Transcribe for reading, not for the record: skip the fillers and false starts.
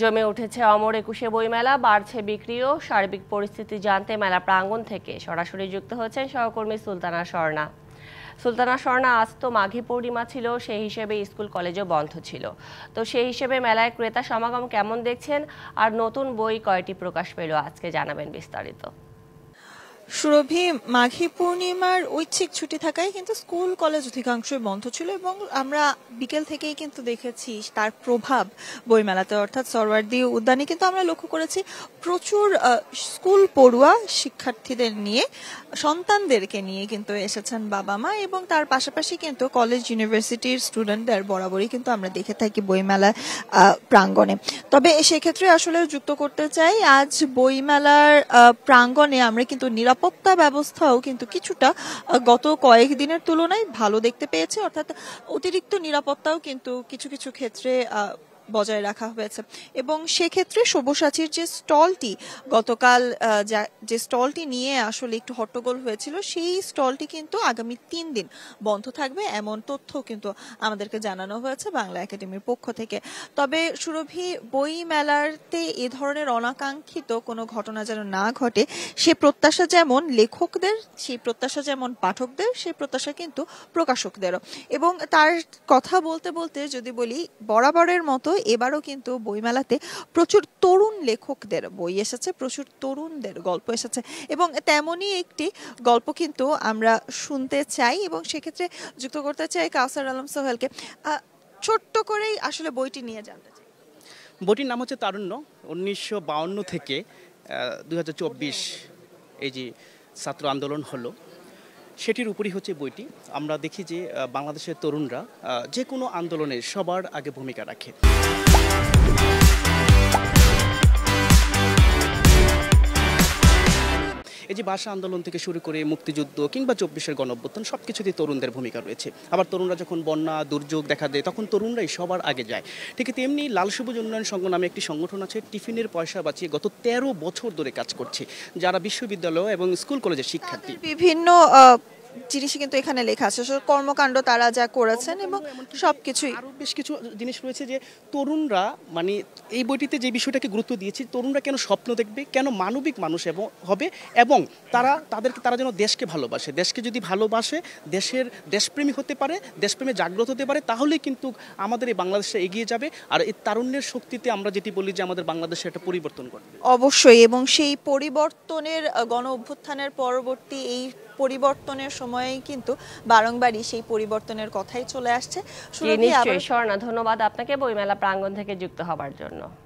জমে উঠেছে অমর একুশে বইমেলা, বাড়ছে বিক্রিও। সার্বিক পরিস্থিতি জানতে মেলা প্রাঙ্গণ থেকে সরাসরি যুক্ত হচ্ছেন সহকর্মী সুলতানা স্বর্ণা। আজ তো মাঘী পূর্ণিমা ছিল, সেই হিসেবে স্কুল কলেজও বন্ধ ছিল। তো সেই হিসেবে মেলায় ক্রেতা সমাগম কেমন দেখছেন, আর নতুন বই কয়টি প্রকাশ পেল আজকে জানাবেন বিস্তারিত। সুরভি, মাঘী পূর্ণিমার ঐচ্ছিক ছুটি থাকায় কিন্তু স্কুল কলেজ অধিকাংশই বন্ধ ছিল এবং আমরা বিকেল থেকেই কিন্তু দেখেছি তার প্রভাব বইমেলাতে, অর্থাৎ সরওয়ার্দী উদ্যানে কিন্তু আমরা লক্ষ্য করেছি প্রচুর স্কুল পড়ুয়া শিক্ষার্থীদের নিয়ে, সন্তানদেরকে নিয়ে কিন্তু এসেছেন বাবা মা, এবং তার পাশাপাশি কিন্তু কলেজ ইউনিভার্সিটির স্টুডেন্টদের বরাবরই কিন্তু আমরা দেখে থাকি বইমেলার প্রাঙ্গণে। তবে সেক্ষেত্রে আসলে যুক্ত করতে চাই, আজ বইমেলার প্রাঙ্গণে আমরা কিন্তু নিরাপত্তা ব্যবস্থাও কিন্তু কিছুটা গত কয়েকদিনের তুলনায় ভালো দেখতে পেয়েছি, অর্থাৎ অতিরিক্ত নিরাপত্তাও কিন্তু কিছু কিছু ক্ষেত্রে বজায় রাখা হয়েছে। এবং সেক্ষেত্রে সব্যসাচীর যে স্টলটি গতকাল যে স্টলটি নিয়ে আসলে একটু হট্টগোল হয়েছিল, সেই স্টলটি কিন্তু আগামী 3 দিন বন্ধ থাকবে, এমন তথ্য কিন্তু আমাদেরকে জানানো হয়েছে বাংলা একাডেমির পক্ষ থেকে। তবে সুরভি, বই মেলাতে এ ধরনের অনাকাঙ্ক্ষিত কোনো ঘটনা যেন না ঘটে, সে প্রত্যাশা যেমন লেখকদের, সেই প্রত্যাশা যেমন পাঠকদের, সেই প্রত্যাশা কিন্তু প্রকাশকদেরও। এবং তার কথা বলতে বলতে যদি বলি, বরাবরের মতো এবারও কিন্তু বইমেলাতে প্রচুর তরুণ লেখকদের বই এসেছে, প্রচুর তরুণদের গল্প এসেছে, এবং তেমনই একটি গল্প কিন্তু আমরা শুনতে চাই এবং সেক্ষেত্রে যুক্ত করতে চাই কাউসার আলম সোহেলকে। ছোট্ট করেই আসলে বইটি নিয়ে জানতে চাই। বইটির নাম হচ্ছে তারুণ্য। 1952 থেকে 2024 এই যে ছাত্র আন্দোলন হলো, সেটির উপরই হচ্ছে বইটি। আমরা দেখি যে বাংলাদেশের তরুণরা যে কোনো আন্দোলনে সবার আগে ভূমিকা রাখে। এই যে ভাষা আন্দোলন থেকে শুরু করে মুক্তিযুদ্ধ কিংবা 24-এর গণঅভ্যুত্থান, সব কিছুতেই তরুণদের ভূমিকা রয়েছে। আবার তরুণরা যখন বন্যা দুর্যোগ দেখা দেয়, তখন তরুণরাই সবার আগে যায়। ঠিক তেমনি লাল সবুজ উন্নয়ন সংঘ নামে একটি সংগঠন আছে, টিফিনের পয়সা বাঁচিয়ে গত 13 বছর ধরে কাজ করছে, যারা বিশ্ববিদ্যালয় এবং স্কুল কলেজের শিক্ষার্থী। বিভিন্ন জিনিসই কিন্তু এখানে লেখা আছে, কর্মকাণ্ড তারা যা করেছেন এবং সবকিছুই। আরো বেশ কিছু জিনিস রয়েছে যে তরুণরা, মানে এই বইটিতে যে বিষয়টাকে গুরুত্ব দিয়েছি, তরুণরা কেন স্বপ্ন দেখবে, কেন মানবিক মানুষ হবে, এবং তারা যেন দেশকে ভালোবাসে। দেশকে যদি ভালোবাসে, দেশপ্রেমী হতে পারে, দেশপ্রেমে জাগ্রত হতে পারে, তাহলেই কিন্তু আমাদের এই বাংলাদেশে এগিয়ে যাবে। আর এই তারুণ্যের শক্তিতে আমরা যেটি বলি যে আমাদের বাংলাদেশে একটা পরিবর্তন করবে অবশ্যই, এবং সেই পরিবর্তনের গণ অভ্যুত্থানের পরবর্তী এই পরিবর্তনের সময়ে কিন্তু বারংবারই সেই পরিবর্তনের কথাই চলে আসছে। নিশ্চয়ই স্বর্ণা, ধন্যবাদ আপনাকে বইমেলা প্রাঙ্গণ থেকে যুক্ত হবার জন্য।